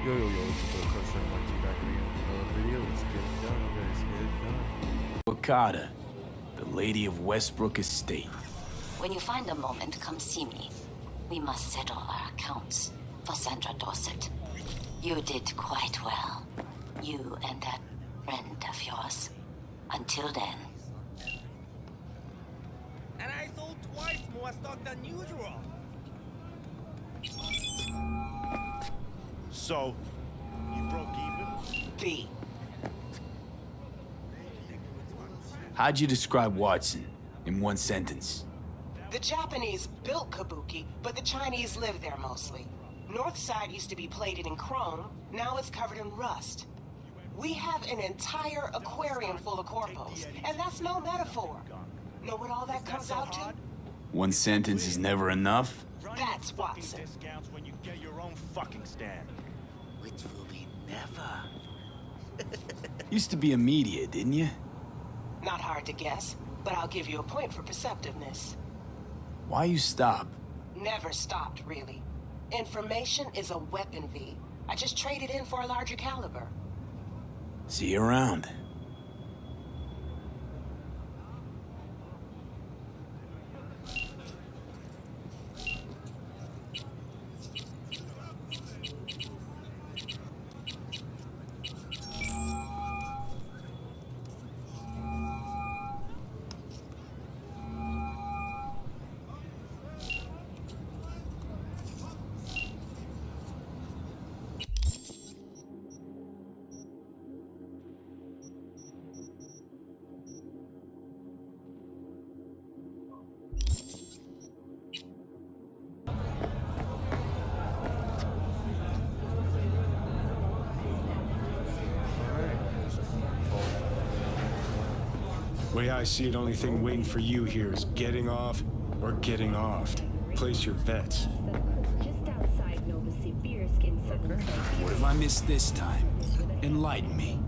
Yo, it's your boy Coach Mikey back again with another video. Let's get it done, guys. Get it done. Wakata, the Lady of Westbrook Estate. When you find a moment, come see me. We must settle our accounts for Sandra Dorset. You did quite well. You and that friend of yours. Until then. And I sold twice more stock than usual. So, you broke even? V. How'd you describe Watson in one sentence? The Japanese built Kabuki, but the Chinese live there mostly. North side used to be plated in chrome, now it's covered in rust. We have an entire aquarium full of corpos, and that's no metaphor. Know what all that comes out to? One sentence is never enough? That's Watson. Discounts when you get your own fucking stand. Which will be never. Used to be a media, didn't you? Not hard to guess, but I'll give you a point for perceptiveness. Why you stop? Never stopped, really. Information is a weapon, V. I just traded in for a larger caliber. See you around. Way I see it, only thing waiting for you here is getting off or getting offed. Place your bets. Just outside Novosibirsk in southern Siberia. What have I missed this time? Enlighten me.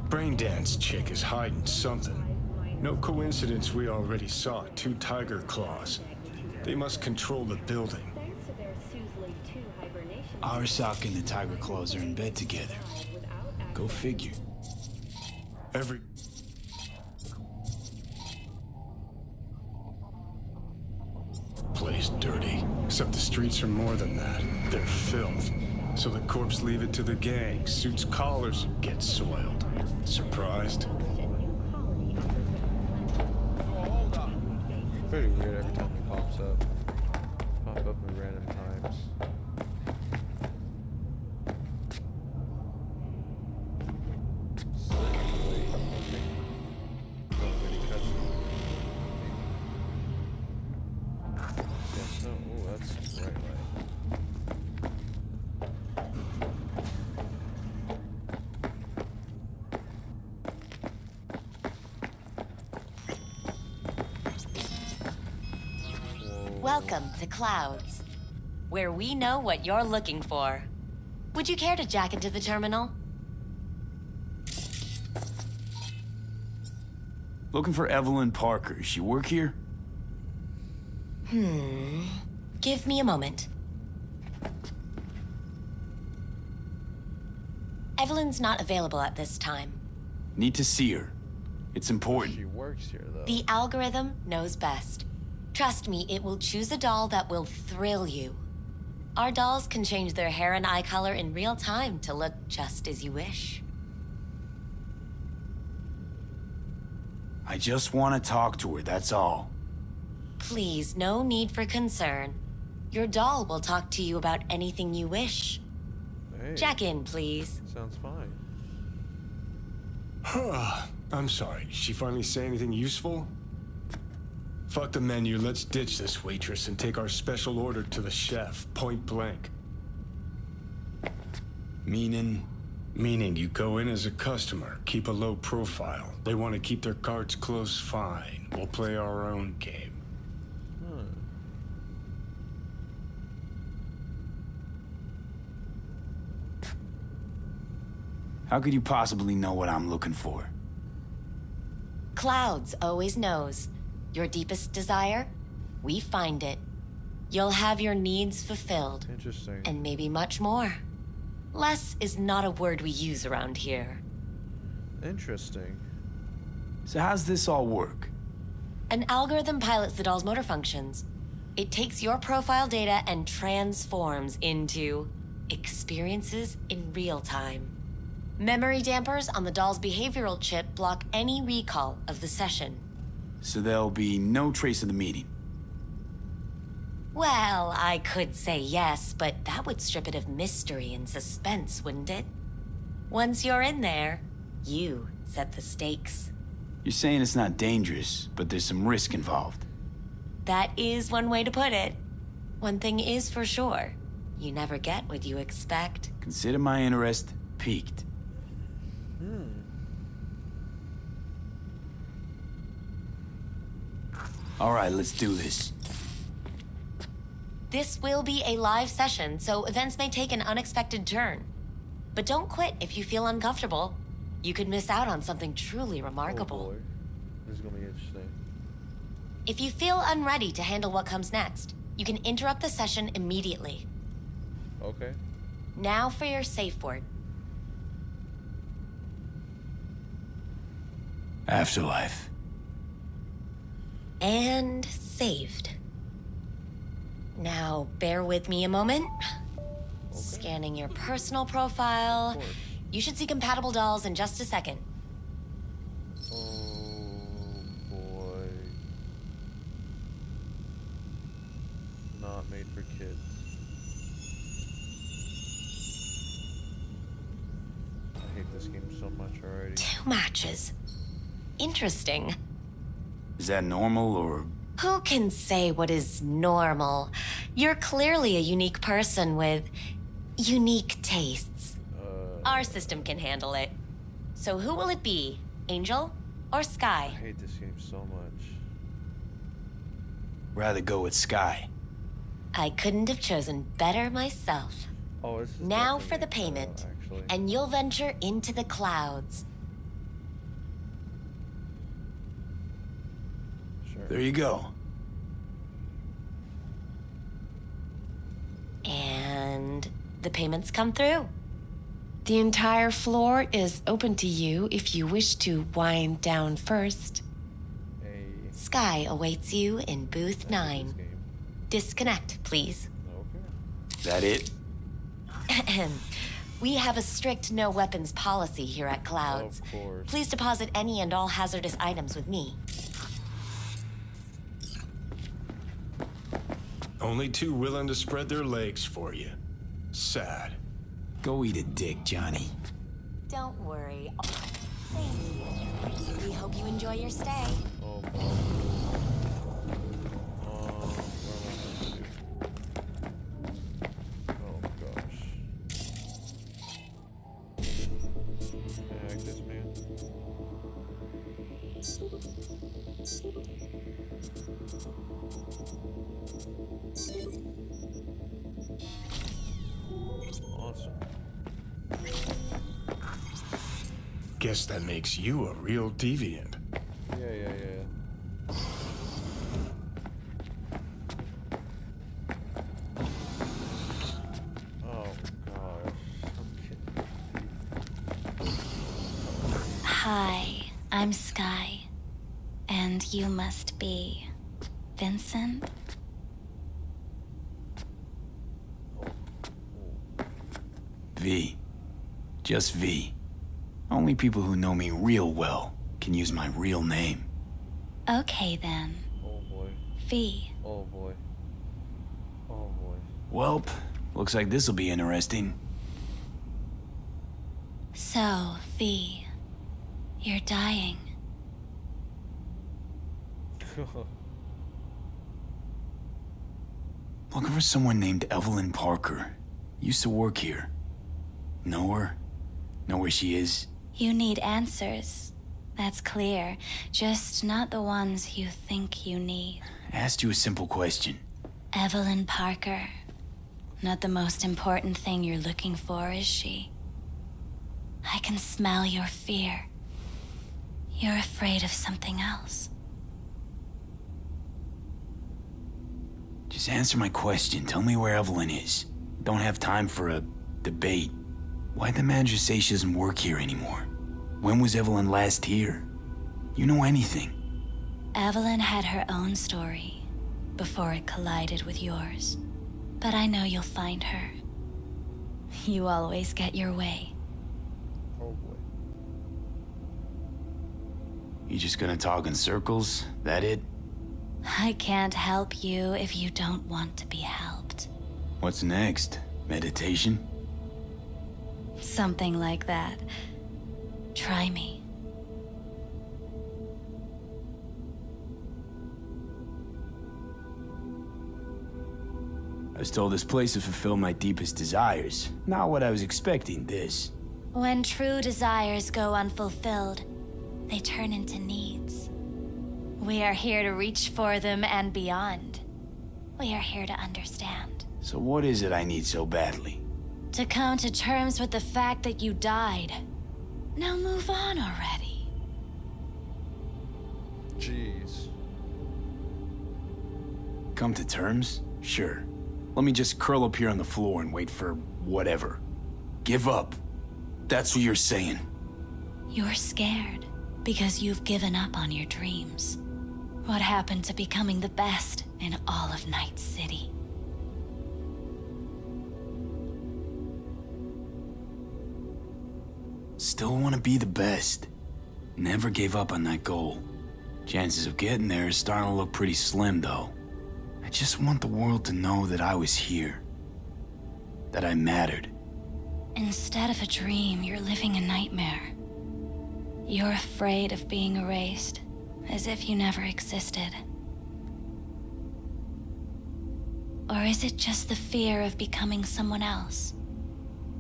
Braindance chick is hiding something. No coincidence we already saw two tiger claws. They must control the building. Thanks to their Suzley 2 hibernation. Arsak and the Tiger Claws are in bed together. Go figure. Every... place dirty. Except the streets are more than that. They're filth. So the corpse leave it to the gang. Suits collars get soiled. Surprised? Pretty weird every time it pops up. Pop up at random times. That's right. Welcome to Clouds, where we know what you're looking for. Would you care to jack into the terminal? Looking for Evelyn Parker. She work here? Give me a moment. Evelyn's not available at this time. Need to see her. It's important. She works here, though. The algorithm knows best. Trust me, it will choose a doll that will thrill you. Our dolls can change their hair and eye color in real time to look just as you wish. I just want to talk to her, that's all. Please, no need for concern. Your doll will talk to you about anything you wish. Hey, Jack in, please. sounds fine. I'm sorry. Did she finally say anything useful? Fuck the menu. Let's ditch this waitress and take our special order to the chef, point blank. Meaning? Meaning you go in as a customer, keep a low profile. They want to keep their cards close, fine. We'll play our own game. How could you possibly know what I'm looking for? Clouds always knows. Your deepest desire, we find it. You'll have your needs fulfilled, Interesting. and maybe much more. Less is not a word we use around here. Interesting. So how's this all work? An algorithm pilots the doll's motor functions. It takes your profile data and transforms into experiences in real time. Memory dampers on the doll's behavioral chip block any recall of the session. So there'll be no trace of the meeting. Well, I could say yes, but that would strip it of mystery and suspense, wouldn't it? Once you're in there, you set the stakes. You're saying it's not dangerous, but there's some risk involved. That is one way to put it. One thing is for sure, you never get what you expect. Consider my interest piqued. All right, let's do this. This will be a live session, so events may take an unexpected turn. But don't quit if you feel uncomfortable. You could miss out on something truly remarkable. Oh boy. This is gonna be interesting. If you feel unready to handle what comes next, you can interrupt the session immediately. Okay. Now for your safe word. Afterlife. And saved. Now, bear with me a moment. Scanning your personal profile. Of course. You should see compatible dolls in just a second. Oh boy. Not made for kids. I hate this game so much already. 2 matches. Interesting. Is that normal or... Who can say what is normal? You're clearly a unique person with unique tastes. Our system can handle it. So who will it be? Angel or I Sky? hate this game so much. Rather go with Sky. I couldn't have chosen better myself. Oh, this is Now definitely, for the payment, actually. and you'll venture into the clouds. Sure. There you go. And the payments come through. The entire floor is open to you if you wish to wind down first. Hey, Sky awaits you in booth I hate 9. this game. Disconnect, please. Okay. Is that it? We have a strict no weapons policy here at Clouds. Of course. Please deposit any and all hazardous items with me. Only 2 willing to spread their legs for you. Sad. Go eat a dick, Johnny. Don't worry. Thank you. We hope you enjoy your stay. Oh boy. What am I gonna do? Oh gosh. I like this man. Awesome. Guess that makes you a real deviant. Yeah. Oh gosh. Hi, I'm Sky. And you must be Vincent? V. Just V. Only people who know me real well can use my real name. Okay then. Oh boy. V. Oh boy. Oh boy. Welp, looks like this'll be interesting. So, V, you're dying. Looking for someone named Evelyn Parker. Used to work here. Know her? Know where she is? You need answers. That's clear. Just not the ones you think you need. Asked you a simple question. Evelyn Parker. Not the most important thing you're looking for, is she? I can smell your fear. You're afraid of something else. Just answer my question. Tell me where Evelyn is. Don't have time for a debate. Why'd the manager say she doesn't work here anymore? When was Evelyn last here? You know anything? Evelyn had her own story before it collided with yours. But I know you'll find her. You always get your way. Oh boy. You just gonna talk in circles? That it? I can't help you if you don't want to be helped. What's next? Meditation? Something like that. Try me. I was told this place would fulfill my deepest desires. Not what I was expecting, this. When true desires go unfulfilled, they turn into needs. We are here to reach for them and beyond. We are here to understand. So what is it I need so badly? To come to terms with the fact that you died. Now move on already. Jeez. Come to terms? Sure. Let me just curl up here on the floor and wait for whatever. Give up. That's what you're saying. You're scared because you've given up on your dreams. What happened to becoming the best in all of Night City? Still want to be the best. Never gave up on that goal. Chances of getting there is starting to look pretty slim, though. I just want the world to know that I was here. That I mattered. Instead of a dream, you're living a nightmare. You're afraid of being erased, as if you never existed. Or is it just the fear of becoming someone else?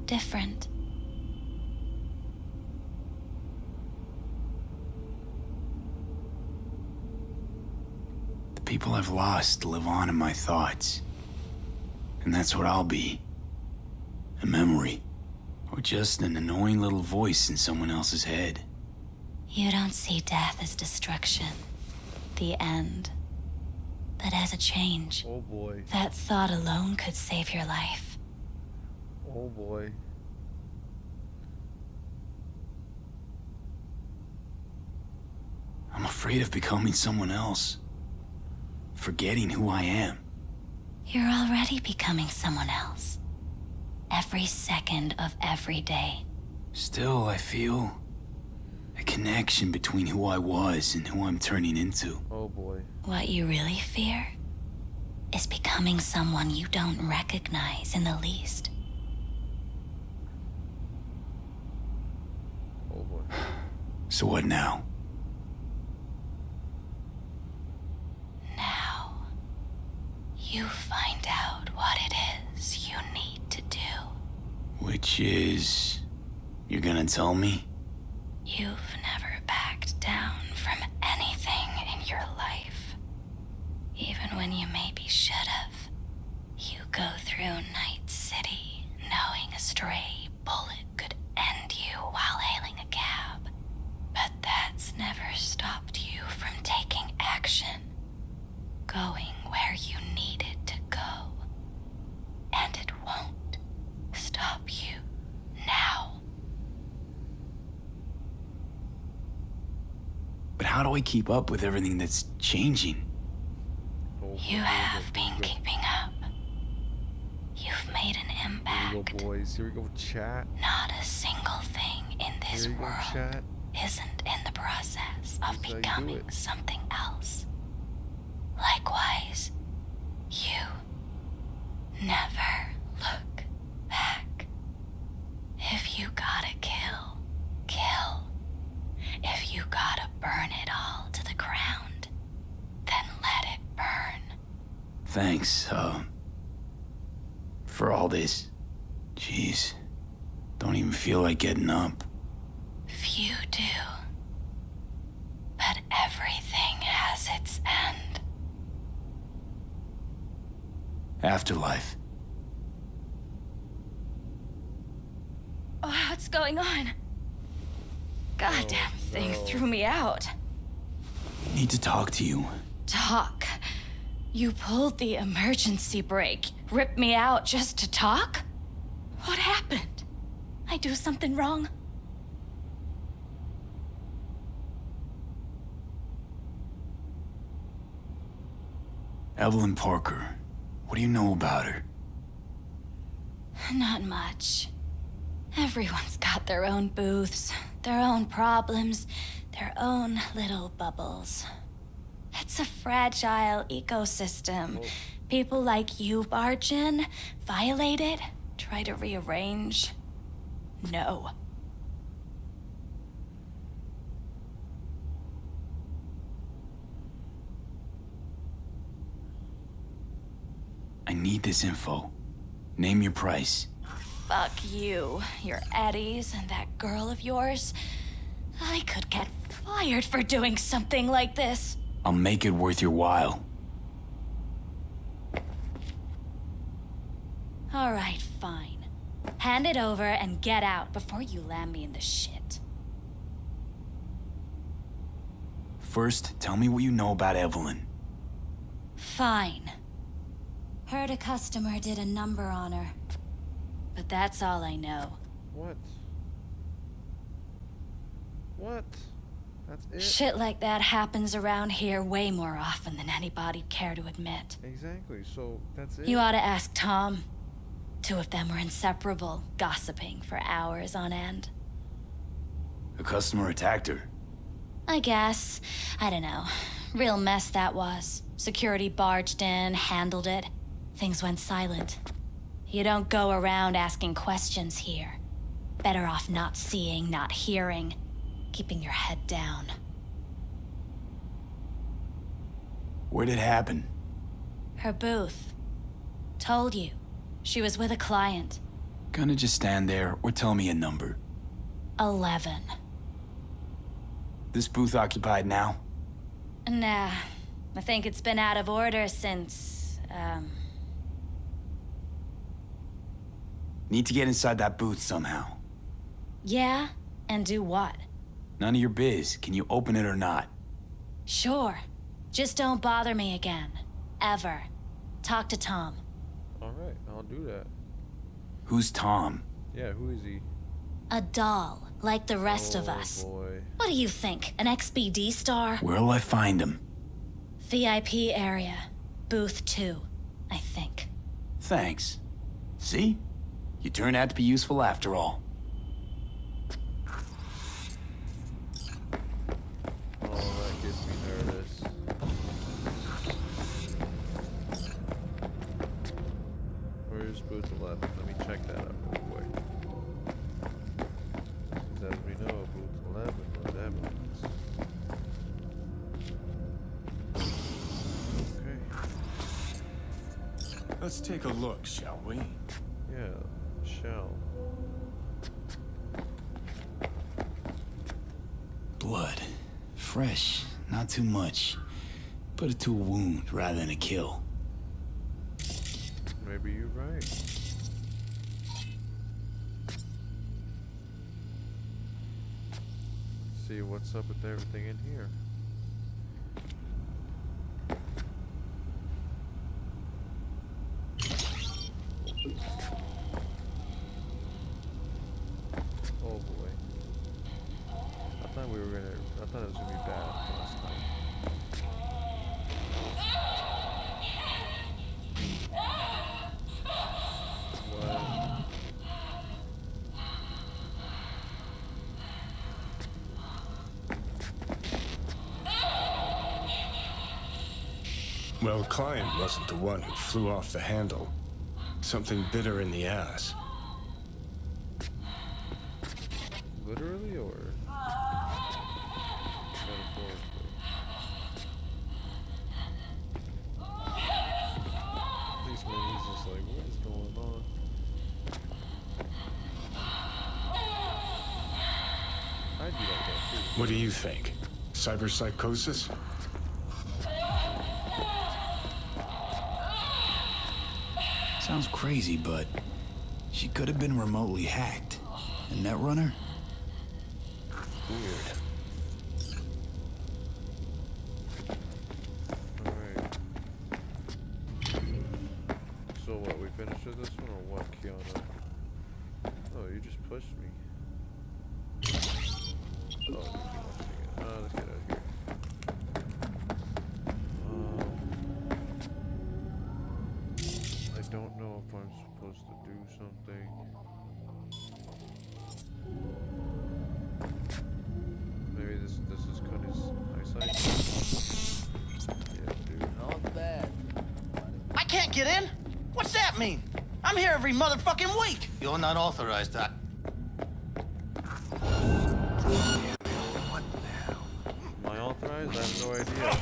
Different? The people I've lost live on in my thoughts. And that's what I'll be. A memory. Or just an annoying little voice in someone else's head. You don't see death as destruction, the end, but as a change. Oh boy. That thought alone could save your life. Oh boy. I'm afraid of becoming someone else. Forgetting who I am. You're already becoming someone else. Every second of every day. Still, I feel a connection between who I was and who I'm turning into. Oh boy. What you really fear is becoming someone you don't recognize in the least. Oh boy. So what now? Now, you find out what it is you need to do. Which is... You're gonna tell me? You've never backed down from anything in your life. Even when you maybe should have. You go through Night City knowing a stray bullet could end you while hailing a cab. But that's never stopped you from taking action. Going where you needed to go. And it won't stop you now. But how do I keep up with everything that's changing? Oh, You have been keeping up. You've made an Here we impact. go, boys. Here we go, chat. Not a single thing in this Here you go, world chat. isn't in the process of That's how you do becoming it. something else. Likewise, you never look back. If you gotta kill, kill. If you gotta burn it all to the ground, then let it burn. Thanks, for all this. Jeez. Don't even feel like getting up. Few do. But everything has its end. Afterlife. Oh, what's going on? Goddamn thing threw me out. Need to talk to you. Talk? You pulled the emergency brake, ripped me out just to talk? What happened? I do something wrong? Evelyn Parker. What do you know about her? Not much. Everyone's got their own booths, their own problems, their own little bubbles. It's a fragile ecosystem. People like you barge in, violate it, try to rearrange. No. I need this info. Name your price. Fuck you, your Eddies, and that girl of yours. I could get fired for doing something like this. I'll make it worth your while. All right, fine. Hand it over and get out before you land me in the shit. First, tell me what you know about Evelyn. Fine. Heard a customer did a number on her. But that's all I know. What? What? That's it? Shit like that happens around here way more often than anybody'd care to admit. Exactly, so that's it? You ought to ask Tom. Two of them were inseparable, gossiping for hours on end. A customer attacked her. I guess. I don't know. Real mess that was. Security barged in, handled it. Things went silent. You don't go around asking questions here. Better off not seeing, not hearing. Keeping your head down. Where'd it happen? Her booth. Told you. She was with a client. Gonna just stand there or tell me a number. 11. This booth occupied now? Nah. I think it's been out of order since, Need to get inside that booth somehow. Yeah? And do what? None of your biz. Can you open it or not? Sure. Just don't bother me again. Ever. Talk to Tom. Alright, I'll do that. Who's Tom? Yeah, who is he? A doll, like the rest of us. Boy. What do you think? An XBD star? Where'll I find him? VIP area. Booth 2, I think. Thanks. See? You turned out to be useful after all. Oh, that gets me nervous. Where's booth 11? Let me check that out real quick. Since as we know, booth 11 was Evelyn's. Okay. Let's take a look, shall we? Yeah, shall. Blood. Fresh. Not too much. Put it to a wound rather than a kill. Maybe you're right. See what's up with everything in here. Oh boy. I thought it was gonna be bad last time. What? Well, client wasn't the one who flew off the handle. Something bitter in the ass. Literally or metaphorically? At least when he's just like, what is going on? I'd be like that too. What do you think? Cyberpsychosis? Sounds crazy, but she could have been remotely hacked. A netrunner? Weird. Alright. So what, we finished with this one or what, Kiana? Oh, you just pushed me. Oh, let's get out of here. I don't know if I'm supposed to do something. Maybe this has cut his eyesight. Yeah, dude. Not bad. I can't get in? What's that mean? I'm here every motherfucking week. You're not authorized to... What the hell? Am I authorized? I have no idea.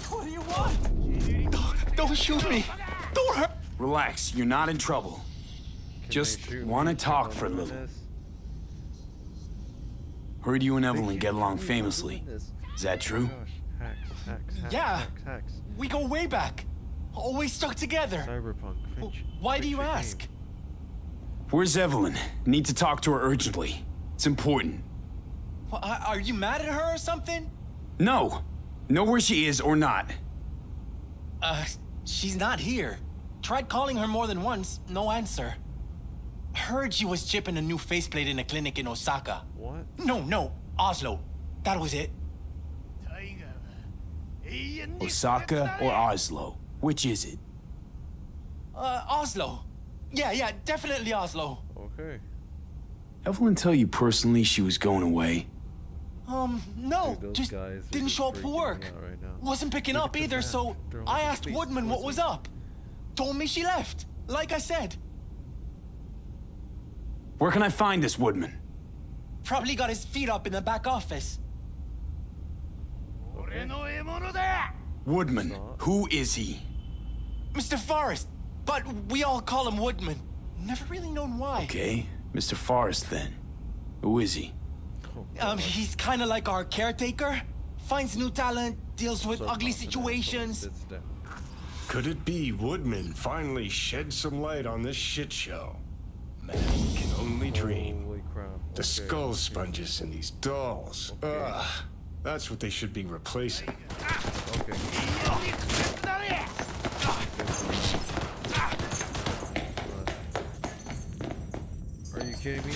What do you want? Don't shoot me. Don't hurt. Relax, you're not in trouble. Just want to talk for a little. Heard you and Evelyn get along famously. Is that true? Yeah. We go way back. Always stuck together. Cyberpunk. Why do you ask? Where's Evelyn? Need to talk to her urgently. It's important. Well, are you mad at her or something? No. Know where she is or not. She's not here. Tried calling her more than once, no answer. Heard she was chipping a new faceplate in a clinic in Osaka. What? No, Oslo. That was it. Osaka or Oslo? Which is it? Oslo. Yeah, definitely Oslo. Okay. Evelyn tell you personally she was going away? No, Dude, just didn't show up for work. Right now. Wasn't picking up either, so I asked Woodman what was up. Told me she left, like I said. Where can I find this Woodman? Probably got his feet up in the back office. Woodman, who is he? Mr. Forrest, but we all call him Woodman. Never really known why. Okay, Mr. Forrest then. Who is he? He's kind of like our caretaker. Finds new talent, deals with ugly situations. Could it be Woodman finally shed some light on this shit show? Man can only dream. Holy crap. The skull sponges in these dolls. Ugh. That's what they should be replacing. Okay. Are you kidding me? Are you kidding me?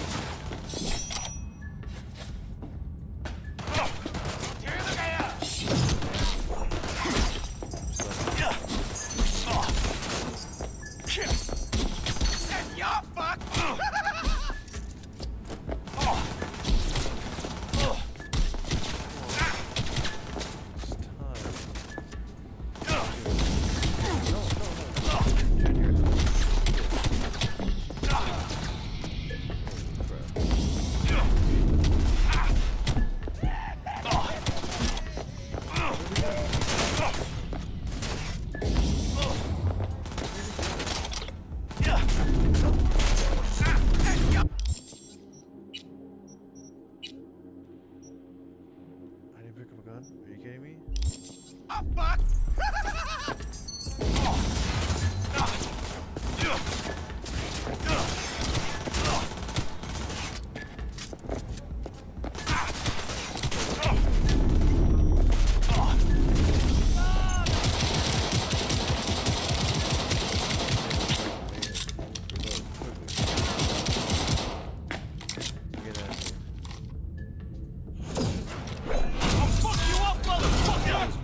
Oh, fuck!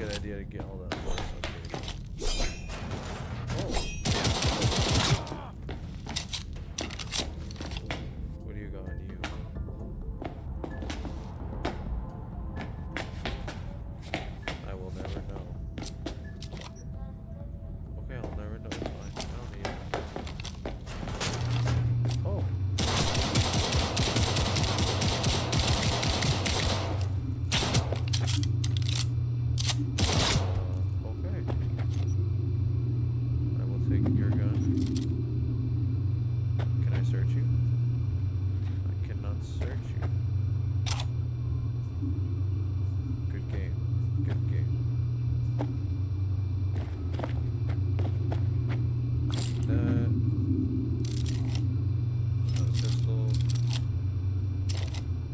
To get all that force. What do you got on you? I will never know. Okay, I'll never know. It's fine. I don't need it. Oh. Take your gun. Can I search you? I cannot search you. Good game. Good game. Pistol.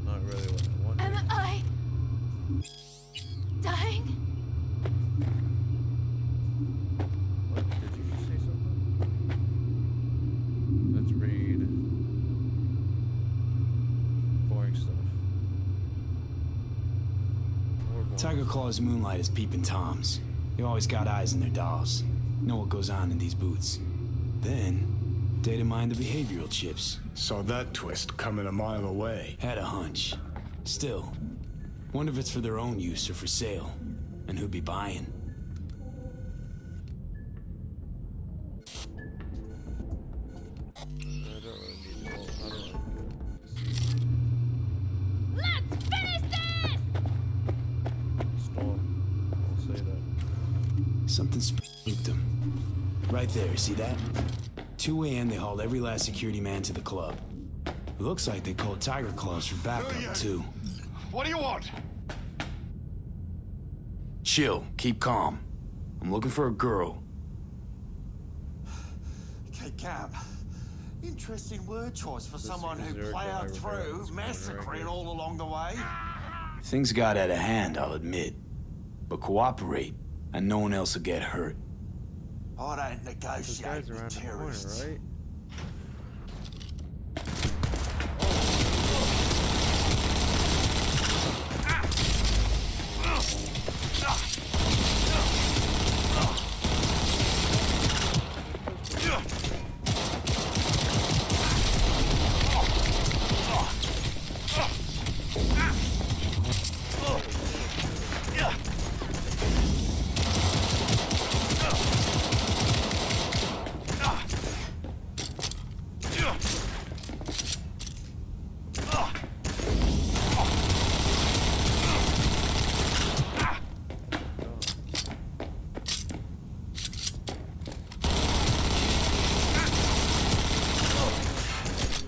Not really what I wanted. Am I dying? What? Did you just say something? Tiger Claw's moonlight is peeping Toms. They always got eyes in their dolls. Know what goes on in these boots. Then, data mine the behavioral chips. Saw that twist coming a mile away. Had a hunch. Still, wonder if it's for their own use or for sale. And who'd be buying. I don't really need to know how to Let's finish this! stop. I'll say that. Something spooked them. Right there, see that? 2 a.m. they hauled every last security man to the club. Looks like they called Tiger Claws for backup, too. What do you want? Chill, keep calm. I'm looking for a girl. Okay, Cap. Interesting word choice for someone is who there a guy plowed over there? through, This corner right massacring here. all along the way. Things got out of hand, I'll admit. But cooperate, and no one else will get hurt. I don't This negotiate guy's with around the corner, terrorists. right?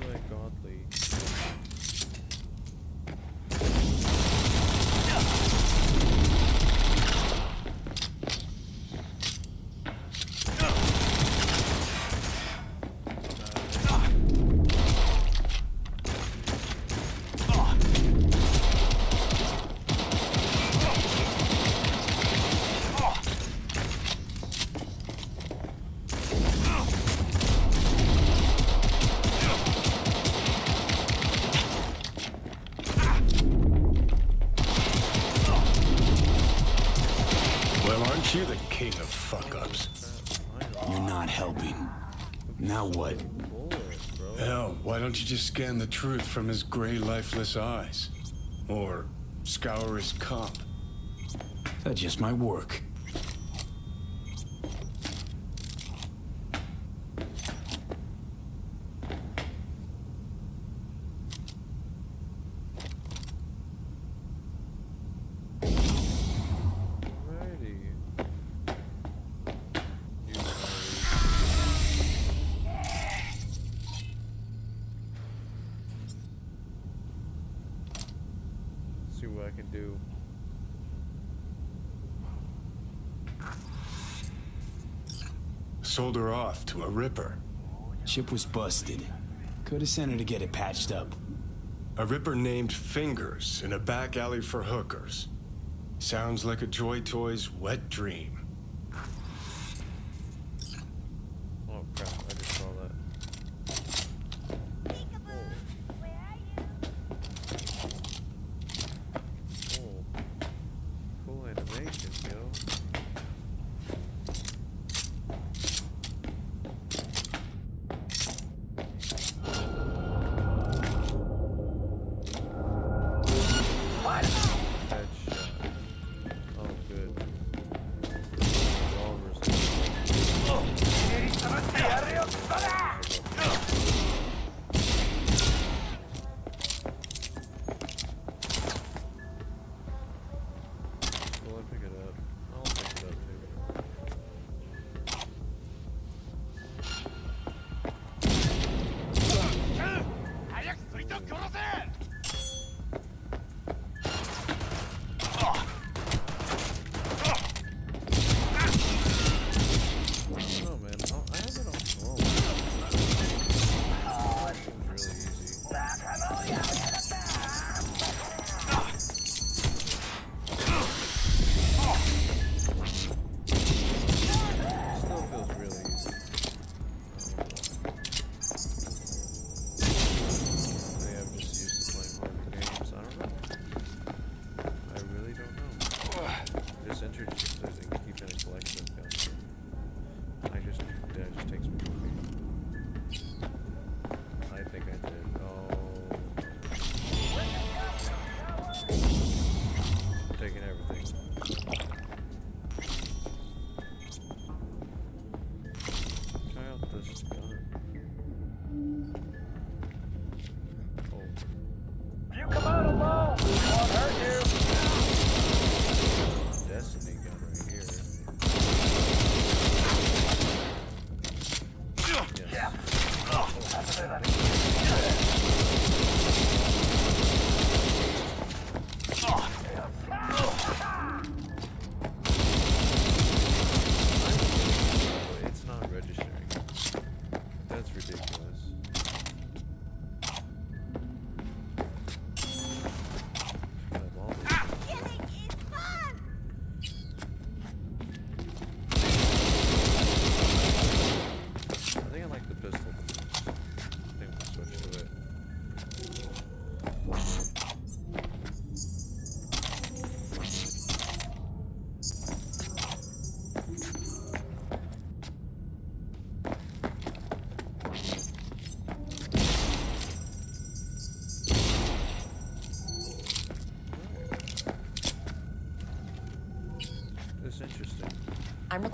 Like godly. Well, aren't you the king of fuck-ups? You're not helping. Now what? Hell, why don't you just scan the truth from his gray, lifeless eyes? Or scour his comp? That just might work. Alrighty. See what I can do. Sold her off to a ripper. Chip was busted. Could have sent her to get it patched up. A ripper named Fingers in a back alley for hookers. Sounds like a Joy Toy's wet dream. Oh crap, I just saw that. Oh. Cool animations, yo. Headshot. Oh, good. Will I pick it up? I'll pick it up too. I don't know, man. I have it on normal.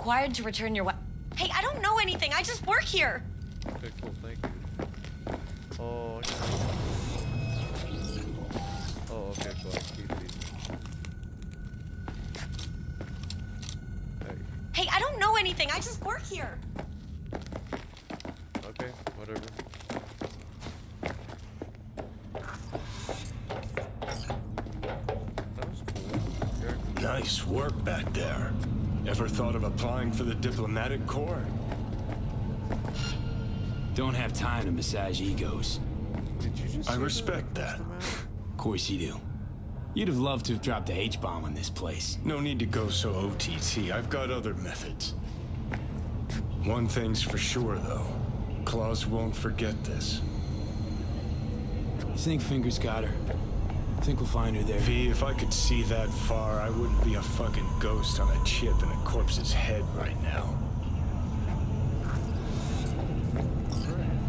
required to return your Hey, I don't know anything. I just work here. Okay, cool. Thank you. Oh, oh, okay, cool. I keep these. Hey, I don't know anything. I just work here. Okay, whatever. That was cool. Nice work back there. Ever thought of applying for the diplomatic corps? Don't have time to massage egos. Did you just I respect that. Of course you do. You'd have loved to have dropped the H-bomb on this place. No need to go so OTT. I've got other methods. One thing's for sure, though. Claus won't forget this. You think Fingers got her? Think we'll find her there? V, if I could see that far, I wouldn't be a fucking ghost on a chip in a corpse's head right now.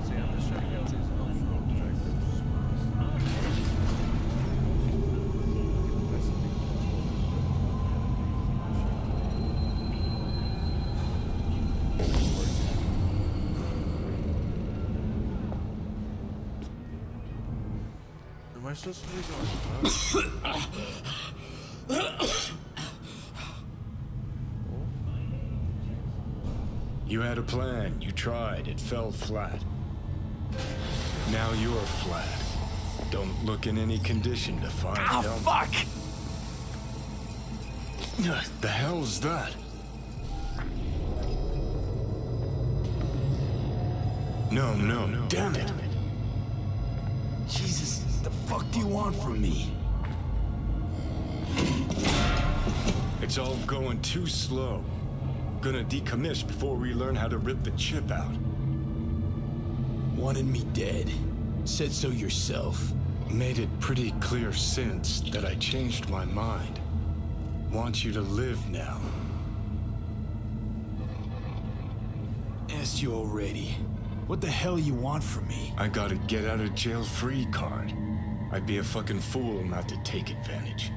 See, I'm just trying to get all these optional objectives. Am I supposed to be going up? You had a plan, you tried, it fell flat. Now you're flat. Don't look in any condition to find help. Fuck! The hell's that? No, damn it. Jesus, the fuck do you want from me? It's all going too slow. Gonna decommiss before we learn how to rip the chip out. Wanted me dead. Said so yourself. Made it pretty clear since that I changed my mind. Want you to live now. Asked you already. What the hell you want from me? I got a get out of jail free card. I'd be a fucking fool not to take advantage.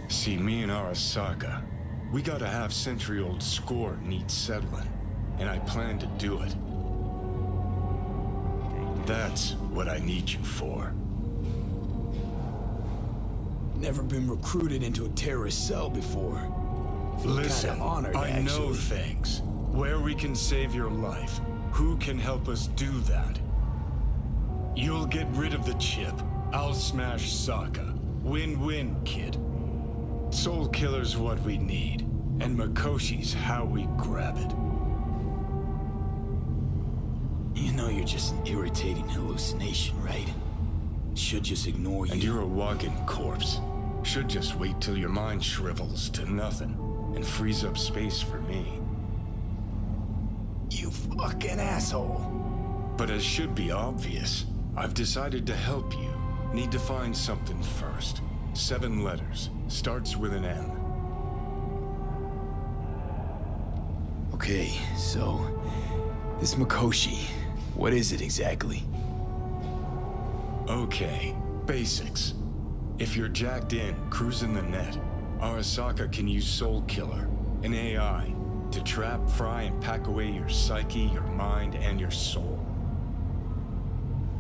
See, me and Arasaka, we got a half-century-old score needs settling, and I plan to do it. That's what I need you for. Never been recruited into a terrorist cell before. Feel Listen, kinda honored, I know actually. things. Where we can save your life. Who can help us do that? You'll get rid of the chip. I'll smash Sokka. Win-win, kid. Soul Killer's what we need, and Makoshi's how we grab it. You know you're just an irritating hallucination, right? Should just ignore you. And you're a walking corpse. Should just wait till your mind shrivels to nothing and frees up space for me. You fucking asshole. But as should be obvious, I've decided to help you. Need to find something first. 7 letters. Starts with an M. Okay, so... this Makoshi, what is it exactly? Okay, basics. If you're jacked in, cruising the net, Arasaka can use Soul Killer, an AI, to trap, fry, and pack away your psyche, your mind, and your soul.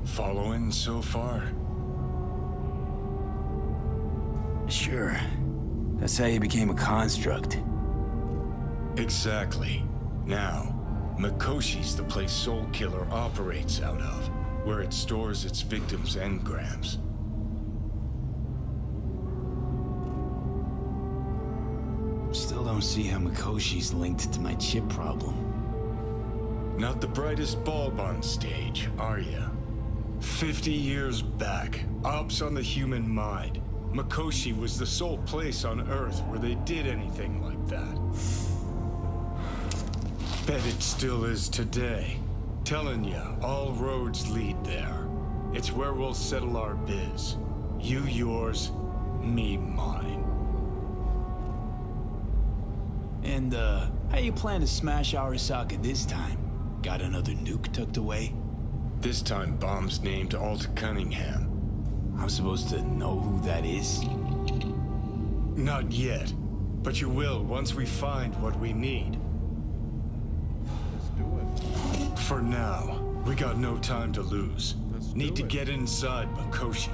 Following so far? Sure. That's how you became a construct. Exactly. Now, Makoshi's the place Soul Killer operates out of, where it stores its victims' engrams. Still don't see how Makoshi's linked to my chip problem. Not the brightest bulb on stage, are ya? 50 years back, ops on the human mind. Makoshi was the sole place on Earth where they did anything like that. Bet it still is today. Telling ya, all roads lead there. It's where we'll settle our biz. You yours, me mine. And, how you plan to smash Arasaka this time? Got another nuke tucked away? This time bomb's named Alt Cunningham. I'm supposed to know who that is? Not yet. But you will once we find what we need. Let's do it. For now, we got no time to lose. Need to get inside Makoshi.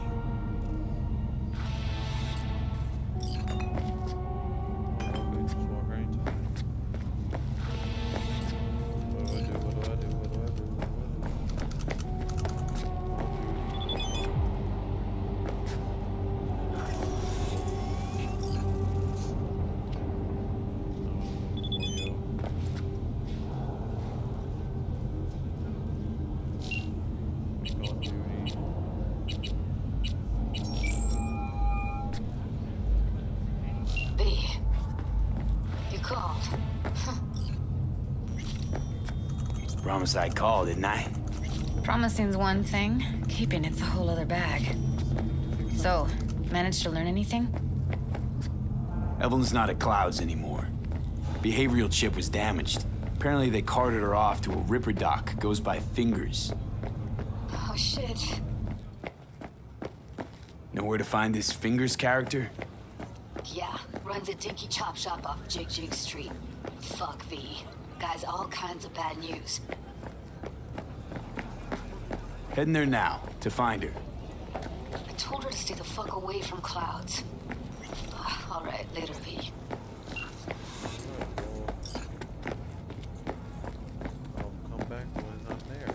Promise I'd call, didn't I? Promising's one thing, keeping it's a whole other bag. So, managed to learn anything? Evelyn's not at Clouds anymore. Behavioral chip was damaged. Apparently they carted her off to a Ripper dock, goes by Fingers. Oh, shit. Know where to find this Fingers character? Yeah, runs a dinky chop shop off Jig Jig Street. Fuck V. Guy's all kinds of bad news. Heading there now, to find her. I told her to stay the fuck away from Clouds. All right, later, V. I'll come back when I'm there.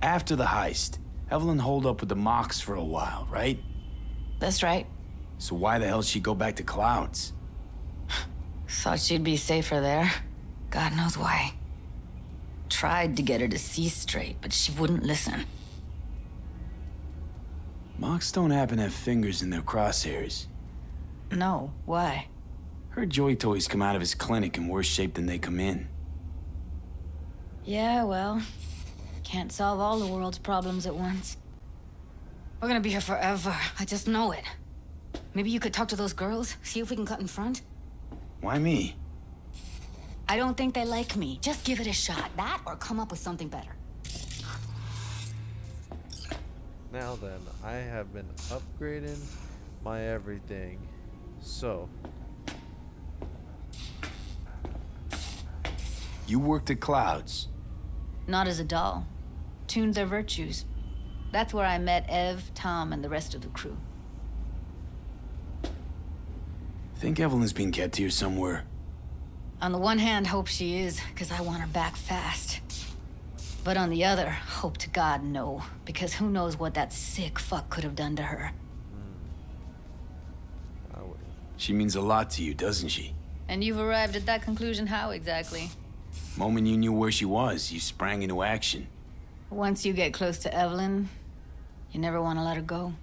After the heist, Evelyn holed up with the Mox for a while, right? That's right. So why the hell she'd go back to Clouds? Thought she'd be safer there. God knows why. Tried to get her to see straight, but she wouldn't listen. Mox don't happen to have fingers in their crosshairs. No, why? Heard Joy Toys come out of his clinic in worse shape than they come in. Yeah, well, can't solve all the world's problems at once. We're gonna be here forever. I just know it. Maybe you could talk to those girls, see if we can cut in front? Why me? I don't think they like me. Just give it a shot. That or come up with something better. Now then, I have been upgrading my everything. So. You worked at Clouds. Not as a doll. Tuned their virtues. That's where I met Ev, Tom, and the rest of the crew. Think Evelyn's being kept here somewhere. On the one hand, hope she is, because I want her back fast. But on the other, hope to God no, because who knows what that sick fuck could have done to her. She means a lot to you, doesn't she? And you've arrived at that conclusion how exactly? Moment you knew where she was, you sprang into action. Once you get close to Evelyn, you never want to let her go.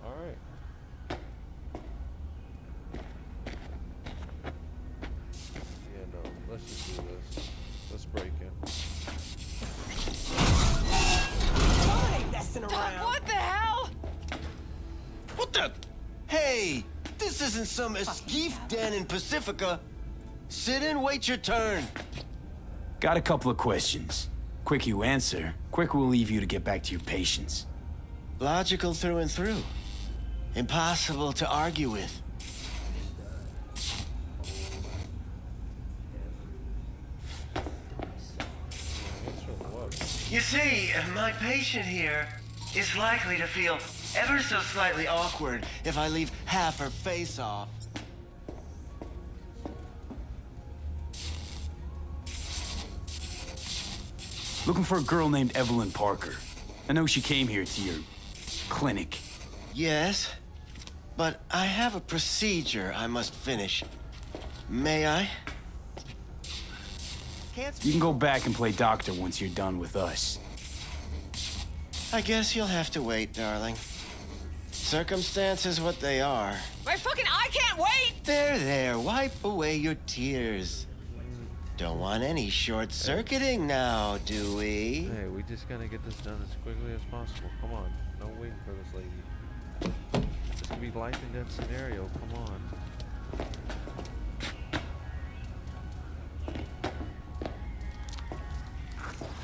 Alright. Yeah, no, let's just do this. Let's break in. I ain't messing around. What the hell? What the? Hey, this isn't some esquif den in Pacifica. Sit and wait your turn. Got a couple of questions. Quick you answer, quick we'll leave you to get back to your patients. Logical through and through. Impossible to argue with. You see, my patient here is likely to feel ever so slightly awkward if I leave half her face off. Looking for a girl named Evelyn Parker. I know she came here to your clinic. Yes, but I have a procedure I must finish. May I? You can go back and play doctor once you're done with us. I guess you'll have to wait, darling. Circumstances what they are. I can't wait! There, wipe away your tears. Don't want any short-circuiting now, do we? Hey, we just gotta get this done as quickly as possible. Come on, no waiting for this lady. This could be life and death scenario. Come on.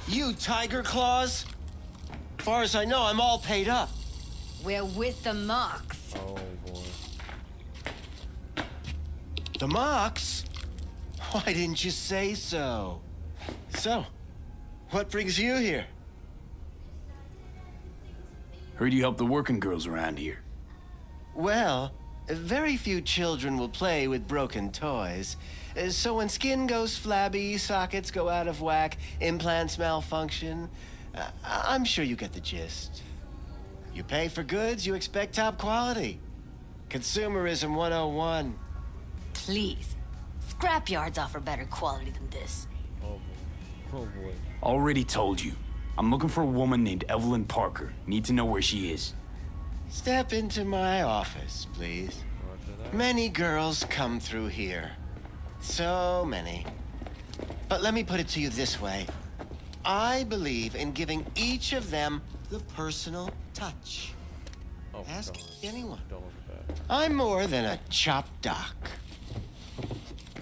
You Tiger Claws? Far as I know, I'm all paid up. We're with the Mox. Oh boy. The Mox? Why didn't you say so? So, what brings you here? Heard you help the working girls around here. Well, very few children will play with broken toys. So when skin goes flabby, sockets go out of whack, implants malfunction, I'm sure you get the gist. You pay for goods, you expect top quality. Consumerism 101. Please. Scrapyards offer better quality than this. Oh boy. Oh boy. Already told you. I'm looking for a woman named Evelyn Parker. Need to know where she is. Step into my office, please. Many girls come through here. So many. But let me put it to you this way. I believe in giving each of them the personal touch. Oh, Ask anyone. Don't look at that. I'm more than a chop doc.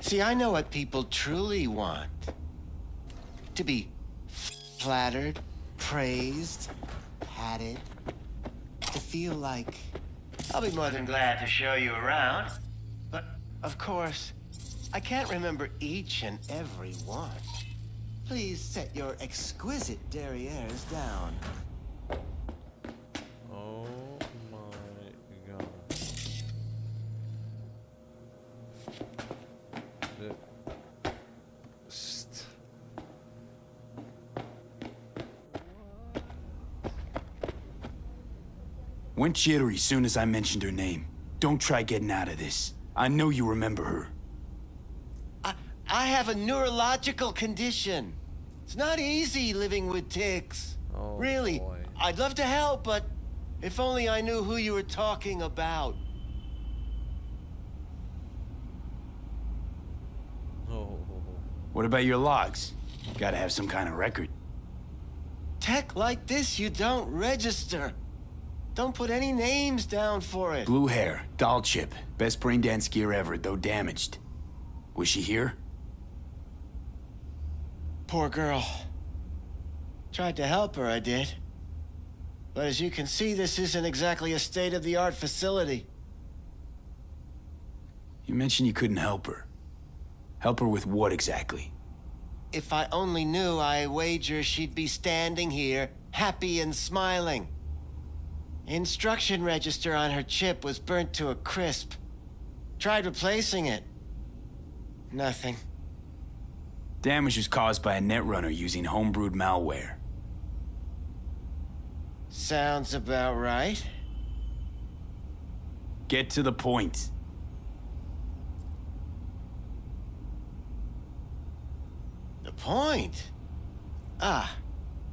See, I know what people truly want. To be flattered, praised, patted. To feel like I'll be more than glad to show you around. But, of course, I can't remember each and every one. Please set your exquisite derrieres down. Oh my god. Went jittery soon as I mentioned her name. Don't try getting out of this. I know you remember her. I have a neurological condition. It's not easy living with tics. Oh, really, boy. I'd love to help, but if only I knew who you were talking about. Oh. What about your logs? Gotta have some kind of record. Tech like this, you don't register. Don't put any names down for it. Blue hair, doll chip. Best brain dance gear ever, though damaged. Was she here? Poor girl. Tried to help her, I did. But as you can see, this isn't exactly a state-of-the-art facility. You mentioned you couldn't help her. Help her with what exactly? If I only knew, I wager she'd be standing here, happy and smiling. Instruction register on her chip was burnt to a crisp. Tried replacing it. Nothing. Damage was caused by a netrunner using homebrewed malware. Sounds about right. Get to the point. The point? Ah,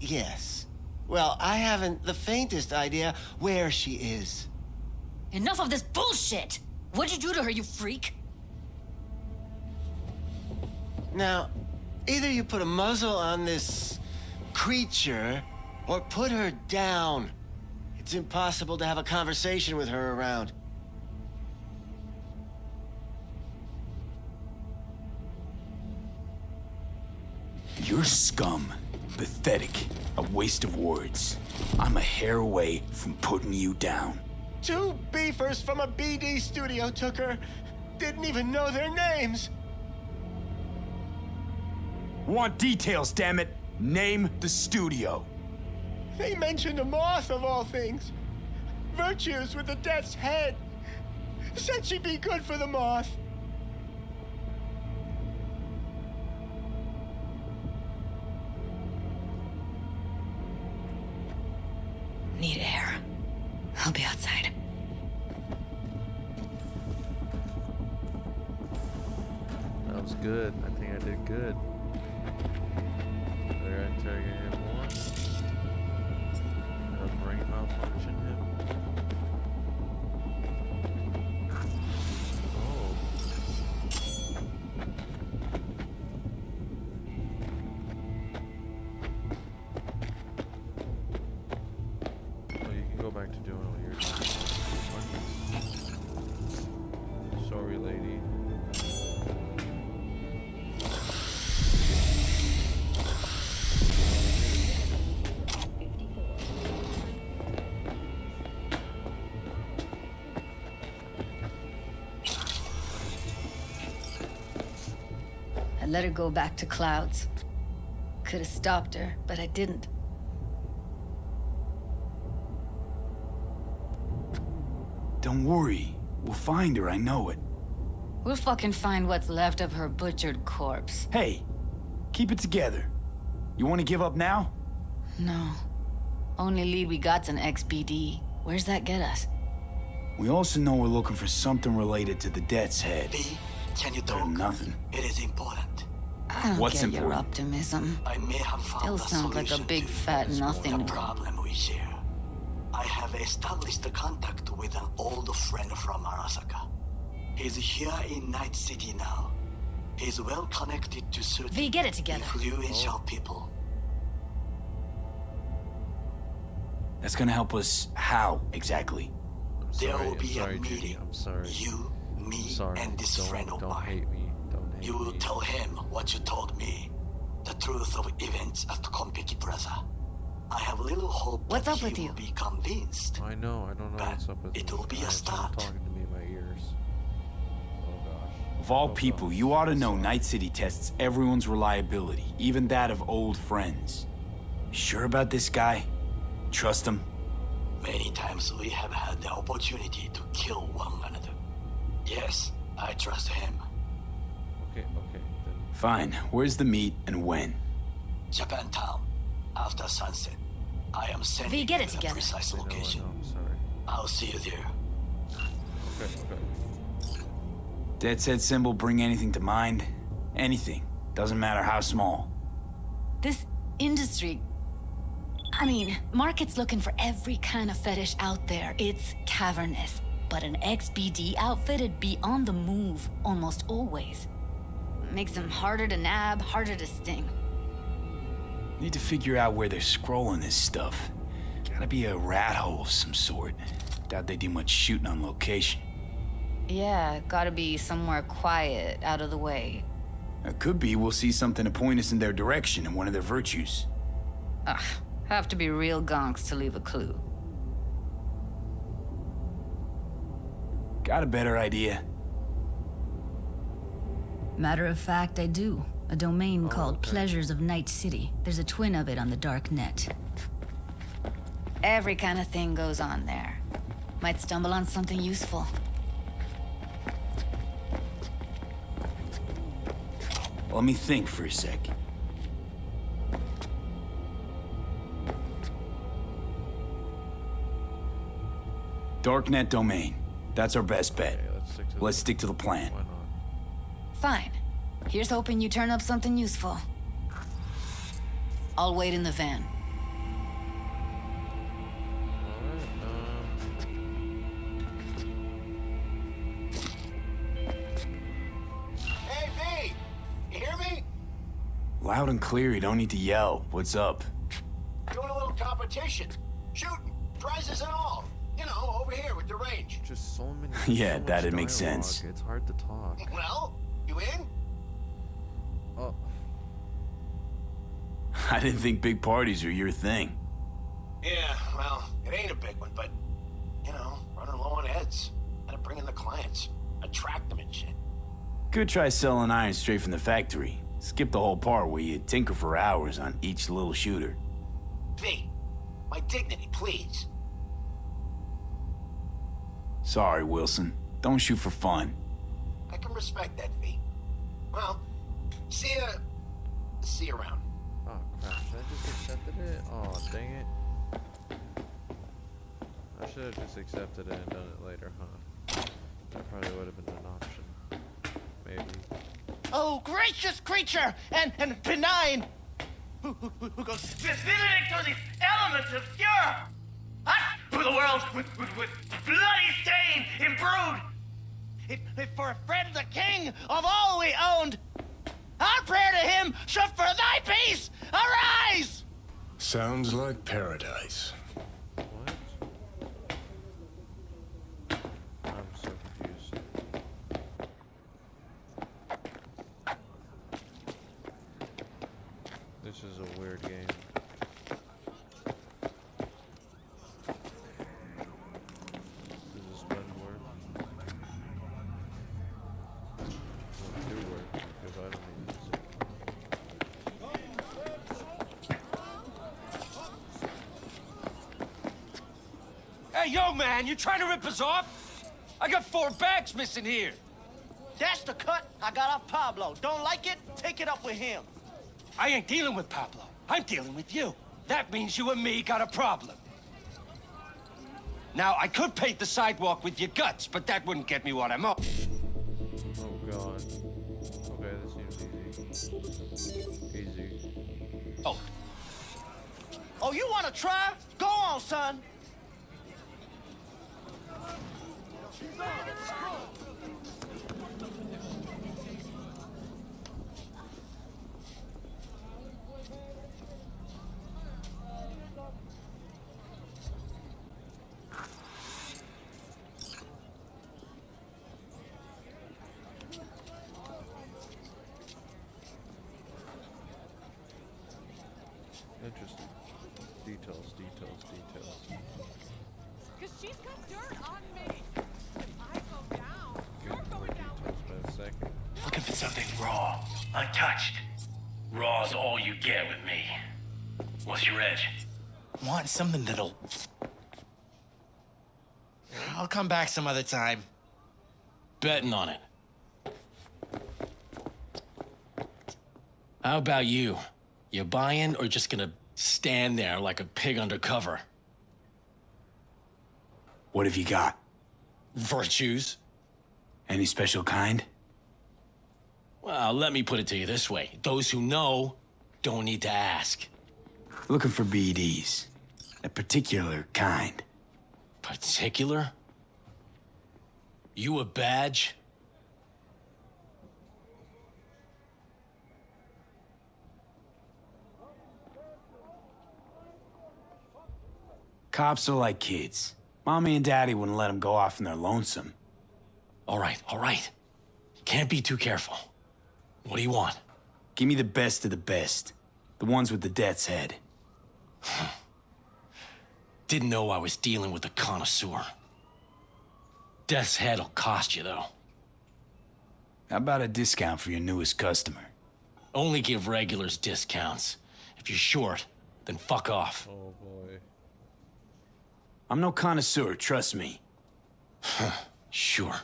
yes. Well, I haven't the faintest idea where she is. Enough of this bullshit! What'd you do to her, you freak? Now, either you put a muzzle on this creature, or put her down. It's impossible to have a conversation with her around. You're scum. Pathetic. A waste of words. I'm a hair away from putting you down. 2 beefers from a BD studio took her. Didn't even know their names. Want details, damn it. Name the studio. They mentioned a moth of all things. Virtues with the death's head. Said she'd be good for the moth. Need air. I'll be outside. That was good. I think I did good. Did I interrogate him more? Did I brain malfunction him? Oh. Oh, you can go back to doing what you're doing. Sorry, lady. I let her go back to Clouds. Could have stopped her, but I didn't. Don't worry. We'll find her, I know it. We'll fucking find what's left of her butchered corpse. Hey, keep it together. You want to give up now? No. Only lead we got's an XBD. Where's that get us? We also know we're looking for something related to the Death's Head. V, can you Better talk? than nothing. It is important. I don't What's get your important? optimism. I may have found Still a sounds like a solution big to fat the nothing. problem we share. I have established a contact with an old friend from Arasaka. He's here in Night City now. He's well connected to certain V, get it together. influential people. That's gonna help us how, exactly? There will be a Judy. meeting. I'm sorry. You, me, Sorry. and this friend of Don't mine. hate me. Don't hate You will me. tell him what you told me. The truth of events at Konpeki Plaza. I have little hope What's that up he with you? will be convinced. I know. I don't know what's up with it me. will be a Someone start. talking to me in my ears. Oh gosh. Of all Oh, people, gosh. you ought to know Night City tests everyone's reliability, even that of old friends. Sure about this guy? Trust him? Many times we have had the opportunity to kill one another. Yes, I trust him. Okay. Then. Fine. Where's the meet and when? Japantown, after sunset. I am sending V, get it you the together. precise I know. location. I'm sorry. I'll see you there. Okay. Death's Head symbol bring anything to mind? Anything. Doesn't matter how small. This industry... I mean, market's looking for every kind of fetish out there. It's cavernous. But an XBD outfit'd be on the move almost always. Makes them harder to nab, harder to sting. Need to figure out where they're scrolling this stuff. Gotta be a rat hole of some sort. Doubt they do much shooting on location. Yeah, gotta be somewhere quiet, out of the way. It could be we'll see something to point us in their direction in one of their virtues. Ugh, have to be real gonks to leave a clue. Got a better idea? Matter of fact, I do. A domain called Pleasures of Night City. There's a twin of it on the dark net. Every kind of thing goes on there. Might stumble on something useful. Let me think for a sec. Darknet domain. That's our best bet. Okay, let's stick to the plan. Why not? Fine. Here's hoping you turn up something useful. I'll wait in the van. Hey, V! You hear me? Loud and clear, you don't need to yell. What's up? Doing a little competition. Shooting. Prizes and all. You know, over here with the range. Just so many. Yeah, so much that'd make dialogue, sense. It's hard to talk. Well, you in? Oh. I didn't think big parties were your thing. Yeah, well, it ain't a big one, but, you know, running low on heads. Gotta bring in the clients. Attract them and shit. Could try selling iron straight from the factory. Skip the whole part where you tinker for hours on each little shooter. V, my dignity, please. Sorry, Wilson. Don't shoot for fun. I can respect that, V. Well, see you around. Oh crap! Should I just accepted it? Oh dang it! I should have just accepted it and done it later, huh? That probably would have been an option. Maybe. Oh, gracious creature and benign! Who goes visiting through these elements of pure, hot through the world with bloody stain imbrued. If for a friend the king of all we owned, our prayer to him should for thy peace arise. Sounds like paradise. I'm so confused. This is a weird game. Does this button work? Does it do work? Because I don't even use it. Hey, yo, man, you trying to rip us off? I got 4 bags missing here. That's the cut I got off Pablo. Don't like it? Take it up with him. I ain't dealing with Pablo. I'm dealing with you. That means you and me got a problem. Now, I could paint the sidewalk with your guts, but that wouldn't get me what I'm up. Oh, God. Okay, this seems easy. Easy. Oh. Oh, you want to try? Go on, son. Interesting. Details, details, details. Cause she's got dirt on me. If I go down, you're going down. Details by a second. Looking for something raw, untouched. Raw's all you get with me. What's your edge? Want something that'll... I'll come back some other time. Betting on it. How about you? You buying or just gonna stand there like a pig undercover? What have you got? Virtues? Any special kind? Well, let me put it to you this way. Those who know don't need to ask. Looking for BDs. A particular kind. Particular? You a badge? Cops are like kids. Mommy and Daddy wouldn't let them go off in their lonesome. All right. Can't be too careful. What do you want? Give me the best of the best. The ones with the death's head. Didn't know I was dealing with a connoisseur. Death's head'll cost you, though. How about a discount for your newest customer? Only give regulars discounts. If you're short, then fuck off. Oh, boy. I'm no connoisseur, trust me. Sure.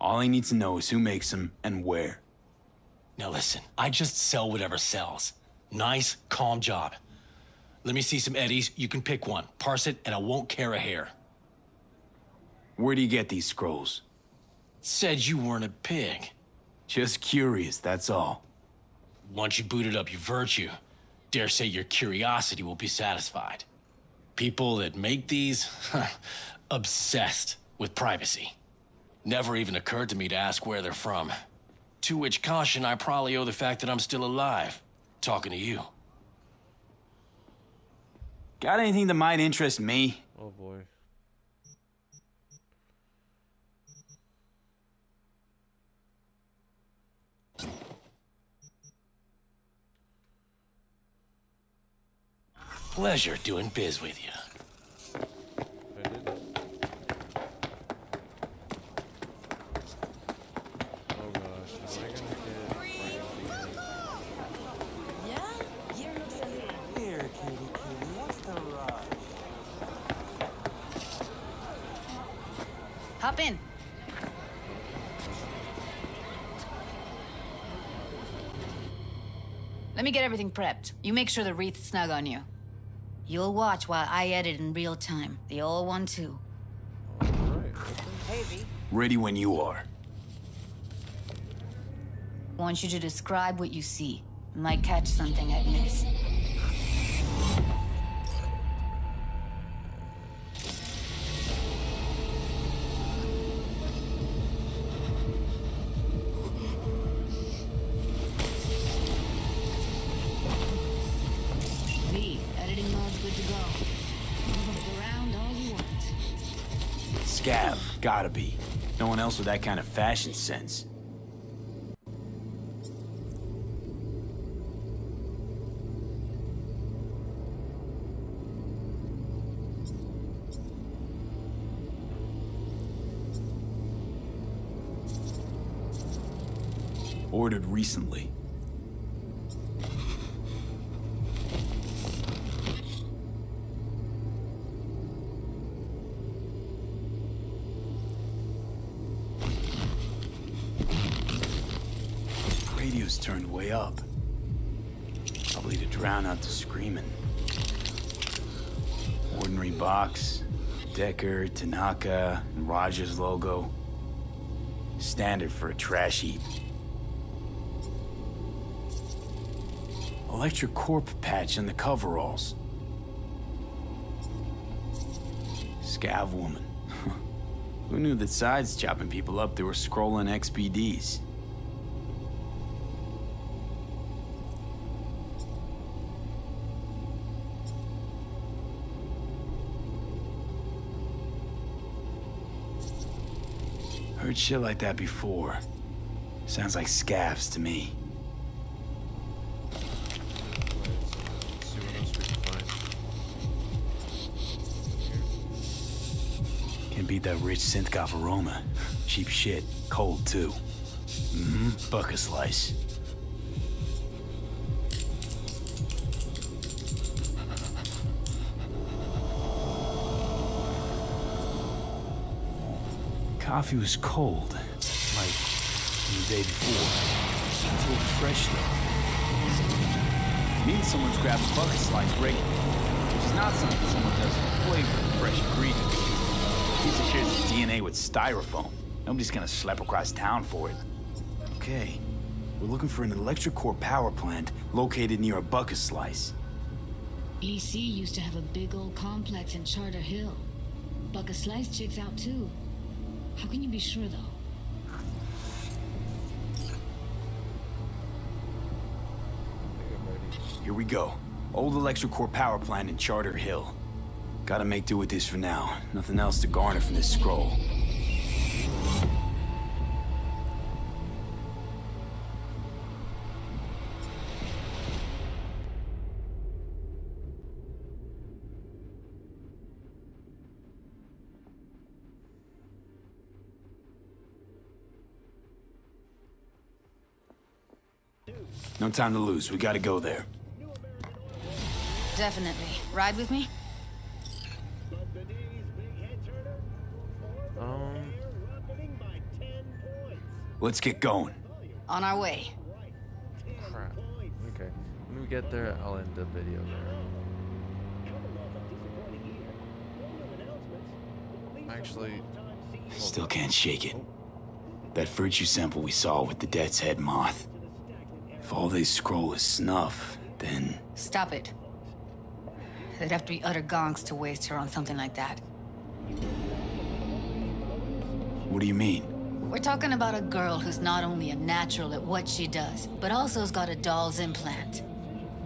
All I need to know is who makes them and where. Now listen, I just sell whatever sells. Nice, calm job. Let me see some eddies, you can pick one. Parse it, and I won't care a hair. Where do you get these scrolls? Said you weren't a pig. Just curious, that's all. Once you booted up your virtue, dare say your curiosity will be satisfied. People that make these, obsessed with privacy. Never even occurred to me to ask where they're from. To which caution I probably owe the fact that I'm still alive, talking to you. Got anything that might interest me? Oh boy. Pleasure doing biz with you. I did it. Oh gosh, am I gonna get right Here, kitty, what's the rush? Hop in. Let me get everything prepped. You make sure the wreath's snug on you. You'll watch while I edit in real time. The old one, too. Hey, V. Ready when you are. Want you to describe what you see. Might catch something I'd miss. V, editing mode's good to go. Move around all you want. Scav, gotta be. No one else with that kind of fashion sense. Ordered recently. radio's turned way up. Probably to drown out the screaming. Ordinary box, Decker, Tanaka, and Rogers logo. Standard for a trash heap. Electric corp patch on the coveralls. Scav woman. Who knew that sides chopping people up, they were scrolling XBDs? Heard shit like that before. Sounds like scavs to me. Let's see what else we can find. Can't beat that rich synth-goth aroma. Cheap shit. Cold, too. Bucket slice. Coffee was cold, like the day before. Until it was fresh, though. Means someone's grabbed a bucket slice regularly, which is not something someone does for flavor and fresh ingredients. Piece of shit's DNA with styrofoam. Nobody's gonna schlep across town for it. Okay, we're looking for an electric core power plant located near a bucket slice. EC used to have a big old complex in Charter Hill. Bucket Slice checks out too. How can you be sure, though? Here we go. Old electric core power plant in Charter Hill. Gotta make do with this for now. Nothing else to garner from this scroll. No time to lose. We gotta go there. Definitely. Ride with me? Let's get going. On our way. Crap. Okay. When we get there, I'll end the video there. Actually, Still can't shake it. That virtue sample we saw with the Death's Head moth. If all they scroll is snuff, then... Stop it. They'd have to be utter gonks to waste her on something like that. What do you mean? We're talking about a girl who's not only a natural at what she does, but also has got a doll's implant.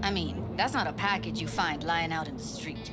I mean, that's not a package you find lying out in the street.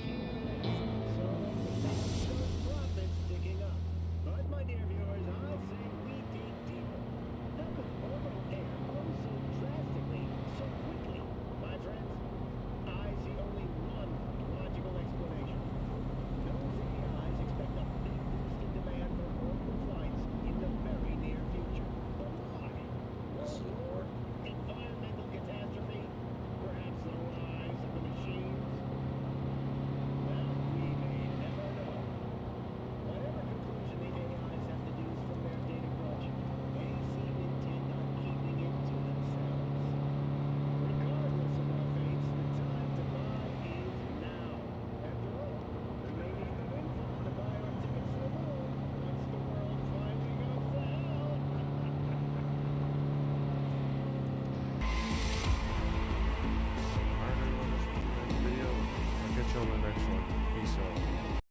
I'll catch you on the next one. Peace out.